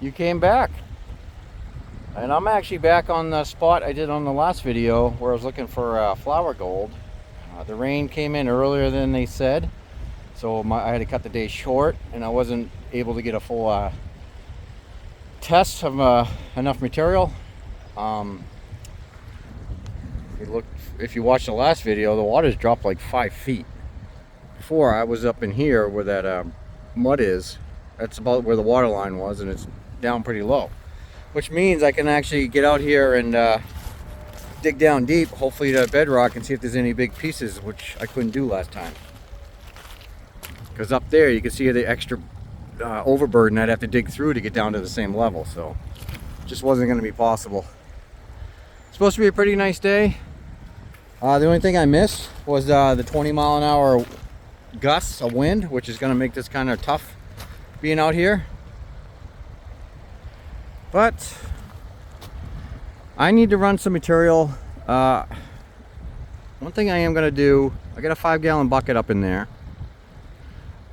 You came back. And I'm actually back on the spot I did on the last video where I was looking for flower gold. The rain came in earlier than they said, so I had to cut the day short, and I wasn't able to get a full test of enough material. If you watched the last video, the water's dropped like 5 feet. Before, I was up in here where that mud is. That's about where the water line was, and it's down pretty low, which means I can actually get out here and dig down deep, hopefully to bedrock, and see if there's any big pieces, which I couldn't do last time. Because up there you can see the extra overburden I'd have to dig through to get down to the same level, so it just wasn't going to be possible. It's supposed to be a pretty nice day. The only thing I missed was the 20-mile-an-hour gusts of wind, which is going to make this kind of tough being out here. But I need to run some material. One thing I am going to do, I got a 5-gallon bucket up in there.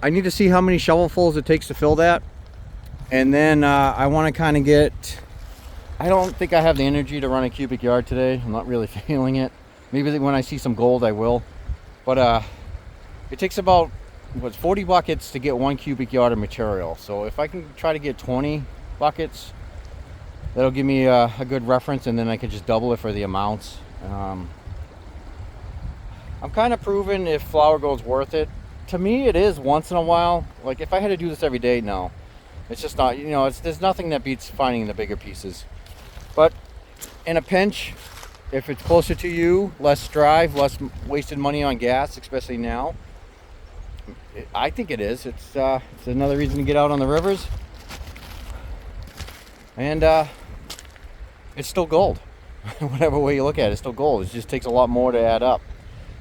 I need to see how many shovelfuls it takes to fill that. And then I want to kind of get, I don't think I have the energy to run a cubic yard today. I'm not really feeling it. Maybe when I see some gold I will. But it takes about 40 buckets to get 1 cubic yard of material. So if I can try to get 20 buckets, that'll give me a good reference, and then I can just double it for the amounts. I'm kind of proving if flower gold's worth it. To me, it is once in a while. Like if I had to do this every day, no. It's just not, you know, there's nothing that beats finding the bigger pieces. But in a pinch, if it's closer to you, less drive, less wasted money on gas, especially now, I think it is. It's another reason to get out on the rivers. And it's still gold. Whatever way you look at it, it's still gold. It just takes a lot more to add up.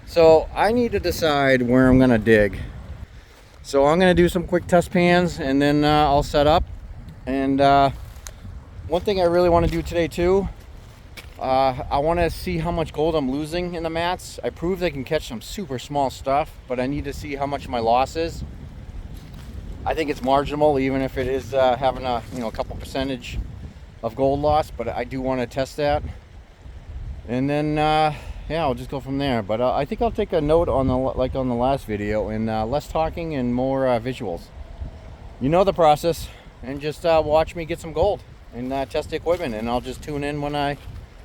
So I need to decide where I'm going to dig. So I'm going to do some quick test pans, and then I'll set up. And one thing I really want to do today too, I want to see how much gold I'm losing in the mats. I proved I can catch some super small stuff, but I need to see how much my loss is. I think it's marginal, even if it is having a couple percentage of gold loss, but I do want to test that. And then yeah, I'll just go from there. But I think I'll take a note on the last video, and less talking and more visuals. You know the process, and just watch me get some gold and test the equipment, and I'll just tune in when I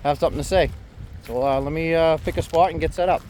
have something to say. So let me pick a spot and get set up.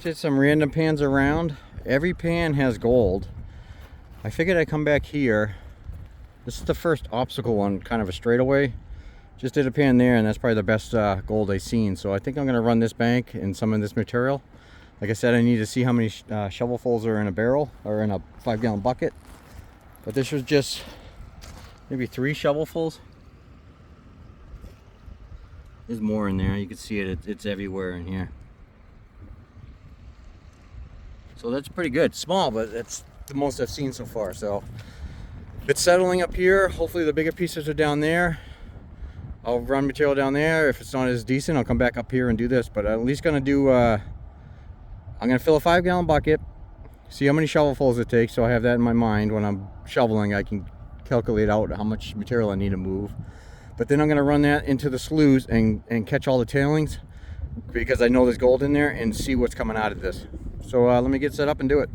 Did some random pans around. Every pan has gold. I figured I'd come back here. This is the first obstacle on kind of a straightaway. Just did a pan there, and that's probably the best gold I've seen. So I think I'm going to run this bank and some of this material. Like I said, I need to see how many shovelfuls are in a barrel or in a 5-gallon bucket. But this was just maybe 3 shovelfuls. There's more in there. You can see it. It's everywhere in here. So that's pretty good. Small, but that's the most I've seen so far. So It's settling up here. Hopefully the bigger pieces are down there. I'll run material down there. If it's not as decent, I'll come back up here and do this. But I'm at least gonna do, I'm gonna fill a 5-gallon bucket, see how many shovelfuls it takes, so I have that in my mind. When I'm shoveling, I can calculate out how much material I need to move. But then I'm gonna run that into the sloughs and catch all the tailings, because I know there's gold in there, and see what's coming out of this. So let me get set up and do it.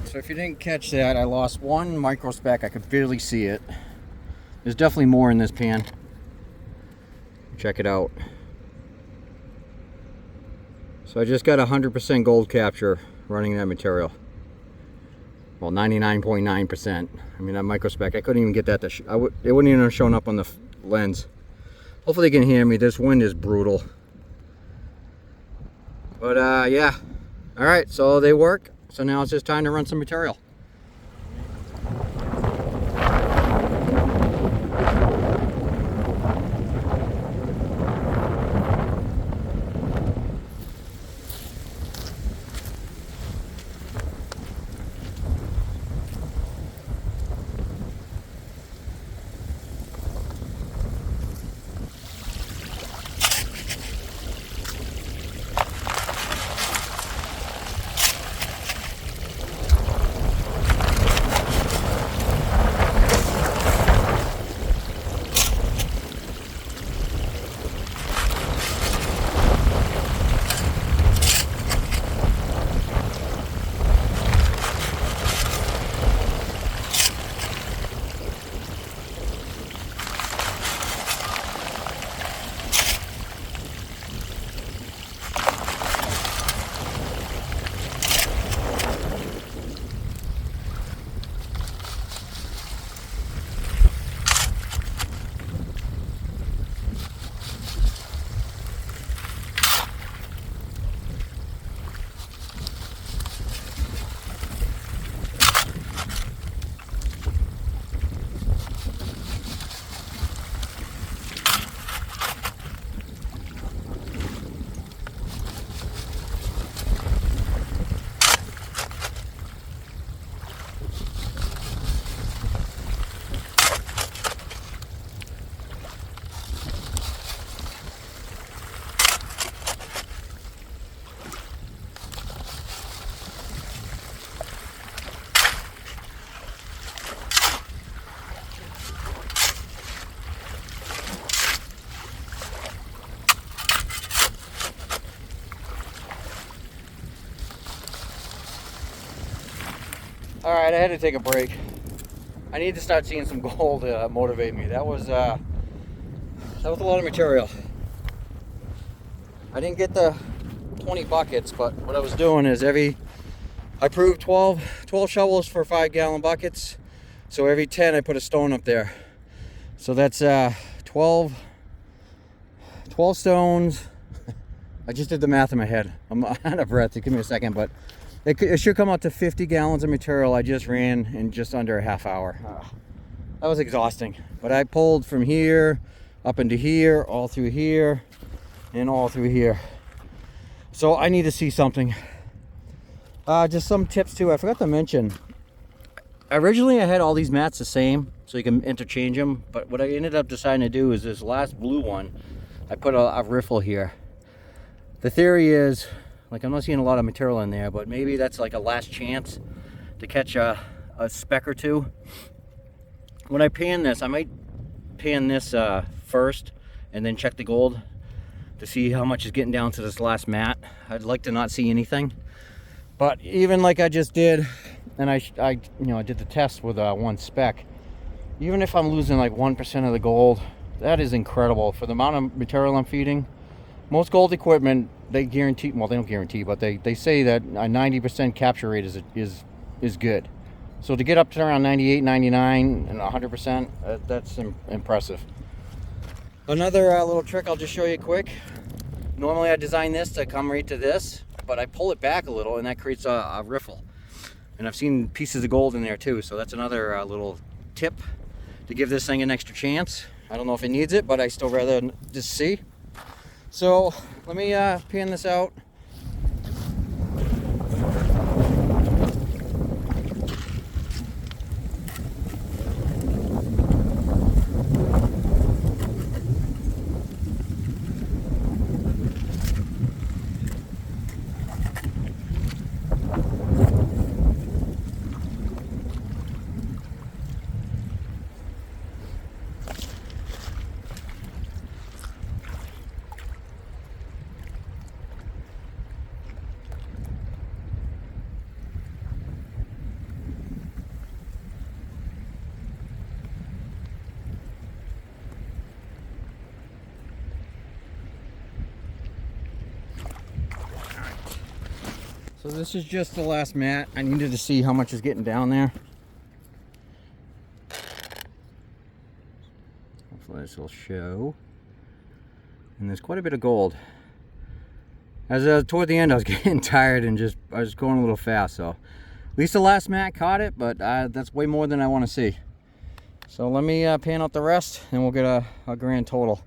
So if you didn't catch that, I lost one micro speck. I could barely see it. There's definitely more in this pan. Check it out. So I just got 100% gold capture running that material. Well, 99.9%. I mean, that micro speck, I couldn't even get that to it wouldn't even have shown up on the lens. Hopefully you can hear me. This wind is brutal. But yeah. All right, so they work. So now it's just time to run some material. All right, I had to take a break. I need to start seeing some gold to motivate me. That was a lot of material. I didn't get the 20 buckets, but what I was doing is I proved 12 shovels for 5-gallon buckets. So every 10 I put a stone up there. So that's 12 stones. I just did the math in my head. I'm out of breath. Give me a second, but it should come out to 50 gallons of material I just ran in just under a half hour. That was exhausting. But I pulled from here, up into here, all through here, and all through here. So I need to see something. Just some tips too. I forgot to mention. Originally I had all these mats the same, so you can interchange them. But what I ended up deciding to do is this last blue one, I put a riffle here. The theory is, like, I'm not seeing a lot of material in there, but maybe that's like a last chance to catch a speck or two. When I pan this, I might pan this first and then check the gold to see how much is getting down to this last mat. I'd like to not see anything, but even like I just did, and I did the test with one speck. Even if I'm losing like 1% of the gold, that is incredible for the amount of material I'm feeding. Most gold equipment, they guarantee, well, they don't guarantee, but they say that a 90% capture rate is good. So to get up to around 98, 99, and 100%, that's impressive. Another little trick I'll just show you quick. Normally I design this to come right to this, but I pull it back a little and that creates a riffle. And I've seen pieces of gold in there too, so that's another little tip to give this thing an extra chance. I don't know if it needs it, but I still rather just see. So let me pan this out. So this is just the last mat. I needed to see how much is getting down there. Hopefully this will show. And there's quite a bit of gold. As toward the end, I was getting tired and I was going a little fast. So at least the last mat caught it, but that's way more than I want to see. So let me pan out the rest, and we'll get a grand total.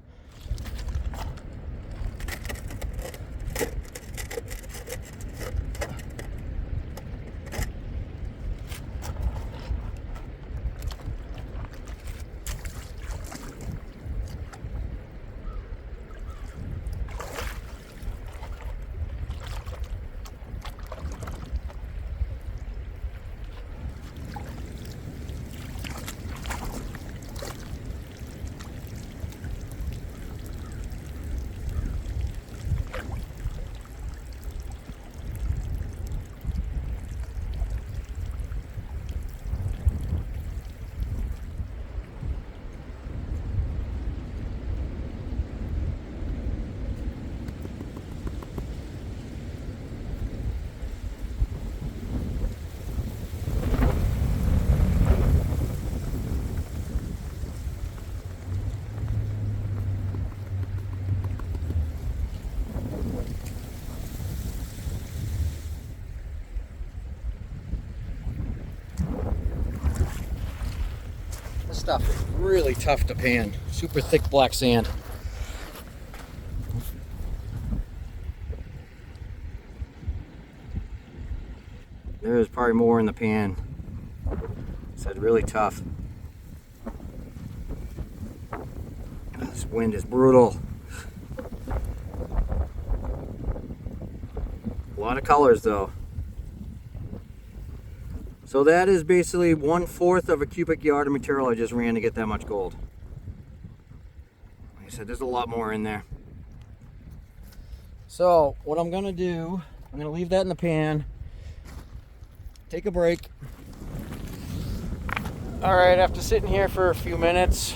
Stuff is really tough to pan. Super thick black sand. There's probably more in the pan. It's really tough. This wind is brutal. A lot of colors though. So that is basically 1/4 of a cubic yard of material I just ran to get that much gold. Like I said, there's a lot more in there. So what I'm gonna do, I'm gonna leave that in the pan, take a break. All right, after sitting here for a few minutes,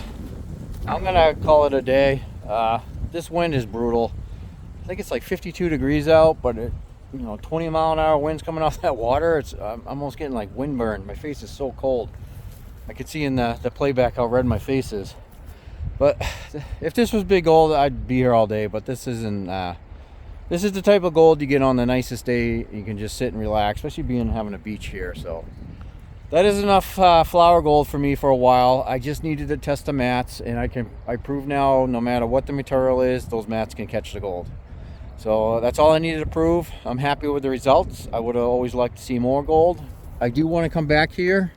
I'm gonna call it a day. This wind is brutal. I think it's like 52 degrees out, but it, 20-mile-an-hour winds coming off that water. I'm almost getting like windburn. My face is so cold. I could see in the playback how red my face is. But if this was big gold, I'd be here all day. But this isn't. This is the type of gold you get on the nicest day. You can just sit and relax, especially having a beach here. So that is enough flower gold for me for a while. I just needed to test the mats, and I prove now, no matter what the material is, those mats can catch the gold. So that's all I needed to prove. I'm happy with the results. I would have always liked to see more gold. I do want to come back here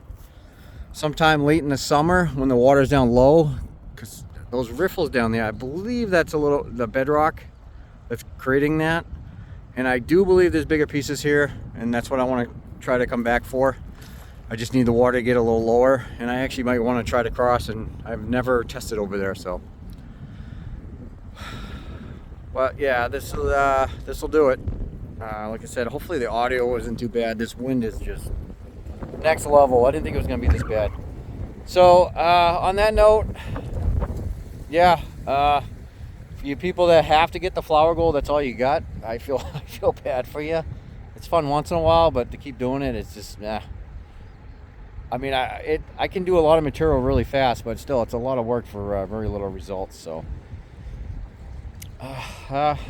sometime late in the summer when the water's down low, because those riffles down there, I believe that's the bedrock that's creating that. And I do believe there's bigger pieces here, and that's what I want to try to come back for. I just need the water to get a little lower, and I actually might want to try to cross, and I've never tested over there, so. But yeah, this will do it. Like I said, hopefully the audio isn't too bad. This wind is just next level. I didn't think it was going to be this bad. So on that note, yeah, for you people that have to get the flower gold, that's all you got. I feel bad for you. It's fun once in a while, but to keep doing it, it's just I mean, I can do a lot of material really fast, but still, it's a lot of work for very little results. So.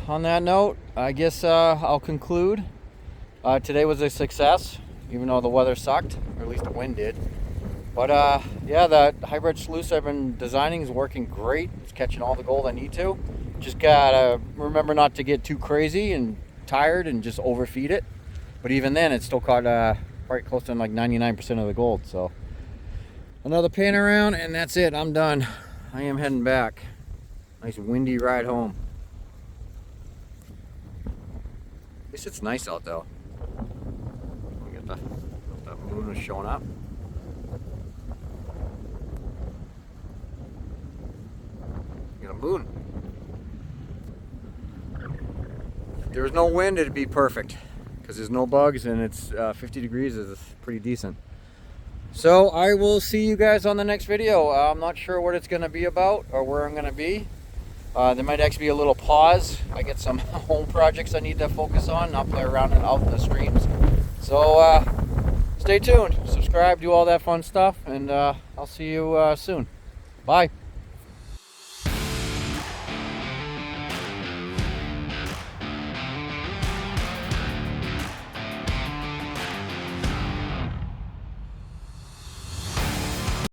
On that note, I guess I'll conclude. Today was a success, even though the weather sucked, or at least the wind did. But yeah, the hybrid sluice I've been designing is working great. It's catching all the gold I need to. Just gotta remember not to get too crazy and tired and just overfeed it. But even then, it still caught right close to like 99% of the gold. So another pan around, and that's it. I'm done. I am heading back. Nice windy ride home. At least it's nice out though. We got the moon is showing up. We got a moon. If there was no wind, it'd be perfect because there's no bugs and it's 50 degrees is pretty decent. So I will see you guys on the next video. I'm not sure what it's going to be about or where I'm going to be. There might actually be a little pause. I get some home projects I need to focus on, not play around and out in the streams. So stay tuned, subscribe, do all that fun stuff, and I'll see you soon. Bye.